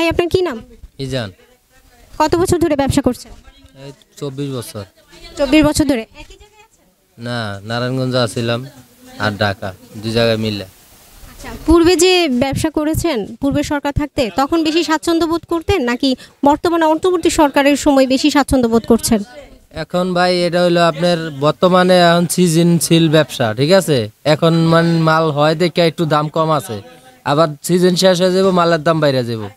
ভাই আপনার কি নাম? ইজান। কত বছর ধরে ব্যবসা করছেন? এই 24 বছর। 24 বছর ধরে একই জায়গায় আছেন? না, নারায়ণগঞ্জ আছিলাম আর ঢাকা, দুই জায়গায় মিলে। আচ্ছা, পূর্বে যে ব্যবসা করেছেন পূর্বে সরকার থাকতে তখন বেশি স্বাচ্ছন্দ্য বোধ করতেন নাকি বর্তমানে অন্তর্বর্তী সরকারের সময় বেশি স্বাচ্ছন্দ্য বোধ করছেন? এখন ভাই এটা হলো আপনার বর্তমানে এখন সিজনশীল ব্যবসা, ঠিক আছে। এখন মাল হয় দেখে একটু দাম কম আছে, আবার সিজন শেষ হয়ে যাবো মালের দাম বাইরে যাবো।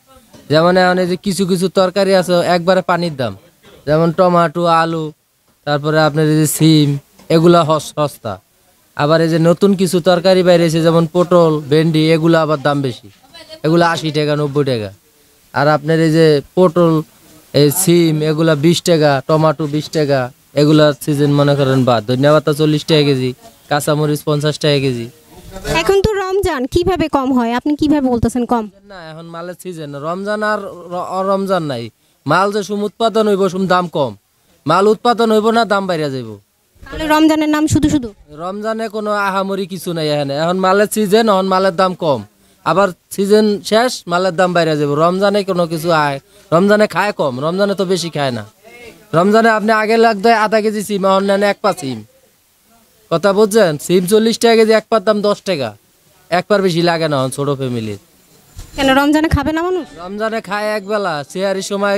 যেমন এখন এই যে কিছু কিছু তরকারি আছে একবারে পানির দাম, যেমন টমাটো, আলু, তারপরে আপনার এই যে সিম, এগুলা সস্তা। আবার এই যে নতুন কিছু তরকারি বাইরেছে যেমন পটল, ভেন্ডি, এগুলো আবার দাম বেশি, এগুলো 80 টাকা 90 টাকা। আর আপনার এই যে পটল, এই সিম, এগুলা 20 টাকা, টমাটো 20 টাকা, এগুলার সিজন মনে করেন বাদ। ধনিয়া পাতা 40 টাকা কেজি, কাঁচামরিচ 50 টাকা কেজি। এখন তো রমজান, কিভাবে কম হয় আপনি কিভাবে বলতেছেন কম? না, এখন মালের সিজন, রমজান আর রমজান নাই। মাল যে সুম উৎপাদন হইব সুম দাম কম, মাল উৎপাদন হইব না দাম বাইরে যাইব। তাহলে রমজানের নাম শুধু শুধু? রমজানে কোনো আহামরি কিছু নাই এখানে। এখন মালের সিজন, এখন মালের দাম কম, আবার সিজন শেষ মালের দাম বাইরে যাব। রমজানে কোনো কিছু রমজানে খায় কম, রমজানে তো বেশি খায় না। রমজানে আপনি আগে লাগতো আধা কেজি সিম, এখন নেন 1 পা সিম। কথা বুঝছেন? সিম 40 টাকা কেজি, 1 পার দাম 10 টাকা। 1 পার বেশি লাগে না ছোট ফ্যামিলির। কেন রমজানে খাবে না মানুষ? রমজানে খায় একবেলা, সেহারির সময়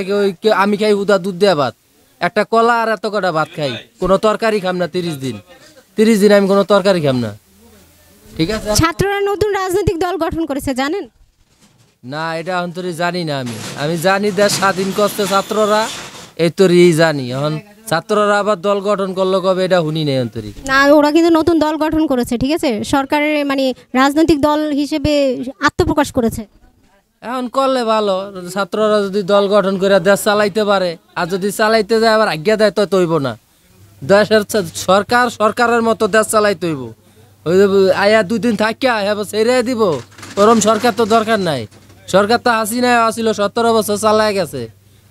আমি খাই হুদা দুধ দেয়া ভাত, একটা কলা আর এত কটা ভাত খাই, কোনো তরকারি খাম না 30 দিন। 30 দিন আমি কোনো তরকারি খাম না, ঠিক আছে। ছাত্ররা নতুন রাজনৈতিক দল গঠন করেছে জানেন? না, এটা অন্তরি জানি না। আমি জানি দেশ স্বাধীন করতে ছাত্ররা, এই তোরই জানি। এখন ছাত্ররা আবার দল গঠন করলো কবে এটা শুনি নেই অন্তরি। না, ওরা কিন্তু নতুন দল গঠন করেছে, ঠিক আছে, সরকারের মানে রাজনৈতিক দল হিসেবে আত্মপ্রকাশ করেছে। এখন করলে ভালো, ছাত্ররা যদি দল গঠন করে দেশ চালাইতে পারে, আর যদি চালাইতে যায় আবার আজ্ঞা দেয় তো তৈব না। দেশের সরকারের মতো দেশ চালাইতে হইব। ওই আয়া 2 দিন থাকিয়া হ্যাঁ ছেড়ে দিব, ওরম সরকার তো দরকার নাই। সরকার তো হাসিনা আসিল 17 বছর চালায় গেছে,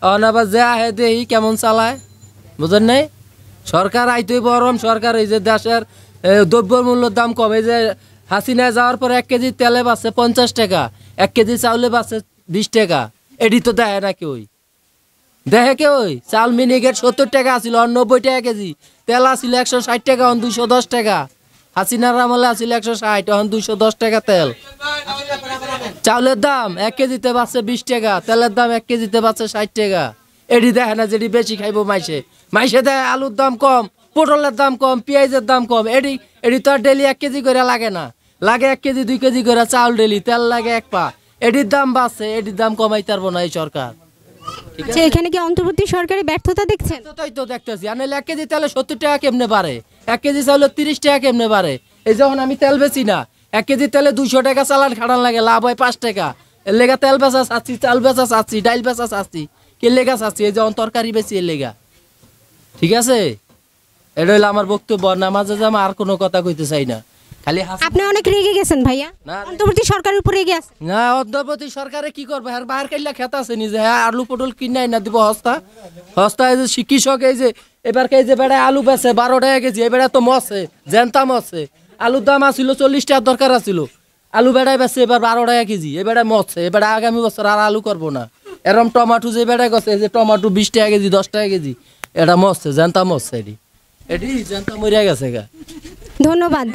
এখন আবার যে আহে দেহি কেমন চালায়, বুঝেন নাই। সরকার আইতেই ওরম সরকার, এই যে দেশের দ্রব্যের মূল্যের দাম কম, এই যে হাসিনা যাওয়ার পর 1 কেজি তেলে বাঁচছে 50 টাকা, 1 কেজি চাউলে বাঁচছে 20 টাকা। এটি তো দেখে না কেউ, দেখে কেউ? চাল মিনিকেট 70 টাকা আসিল, 90 টাকা কেজি। তেল আসিল 160 টাকা, 210 টাকা। হাসিনার আমলে আসিল 160, এখন 210 টাকা তেল। চাউলের দাম 1 কেজিতে বাঁচছে 20 টাকা, তেলের দাম 1 কেজিতে বাঁচছে 60 টাকা। এটি দেখে না যেটি বেশি খাইবো মাইসে। মাইসে দেয় আলুর দাম কম, পটলের দাম কম, পেঁয়াজের দাম কম। এটি তো আর ডেলি 1 কেজি করে লাগে না, লাগে 1 কেজি 2 কেজি করে চাউল ডেলি, তেল লাগে 1 পা। এটির দাম বাড়ছে, এটির দাম কমাইতে পারবো না এই সরকার। আচ্ছা, এখানে কি অন্তর্বর্তী সরকারের ব্যর্থতা দেখছেন? তাই তো দেখতেছি। আর 1 কেজি তেলে 70 টাকা কেমনে পারে, 1 কেজি চাউলে 30 টাকা কেমনে পারে। এই যখন আমি তেল বেচি না, 1 কেজি তেলে 200 টাকা চালান খাটান লাগে, লাভ হয় 5 টাকা। এর লেগা তেল বেচা চাচ্ছি, চাল বেচা চাচ্ছি, ডাইল বেচা চাচ্ছি, কে লেগা চাচ্ছি, এই যখন তরকারি বেশি এর লেগা, ঠিক আছে। এটা হলো আমার বক্তব্য। নামাজে জামা আর কোনো কথা কইতে চাই না, খালি আপনি অনেক রেগে গেছেন ভাইয়া, অন্তর্বর্তী সরকারের উপর রেগে আছেন। না, অন্তর্বর্তী সরকারে কি করবে, আর বাহার কাইলা খেত আছে নিজে, হ্যাঁ আলু পটল কিনাই না দিব হস্তা হস্তা। এই যে কৃষক, এই যে এবার এই যে বেড়ায় আলু বেছে 12 টাকা কেজি, এই বেড়া তো মরছে, জেনতা মরছে। আলুর দাম আসিল 40 টাকা দরকার আসিল, আলু বেড়ায় বেছে এবার 12 টাকা কেজি, এই বেড়ায় মরছে। এবার আগামী বছর আর আলু করবো না। এরম টমাটো যে বেড়ায় গেছে, যে টমাটো 20 টাকা কেজি 10 টাকা কেজি, এটা মরছে, জেনতা মরছে। এটি জেনতা মরিয়া গেছে গা। ধন্যবাদ।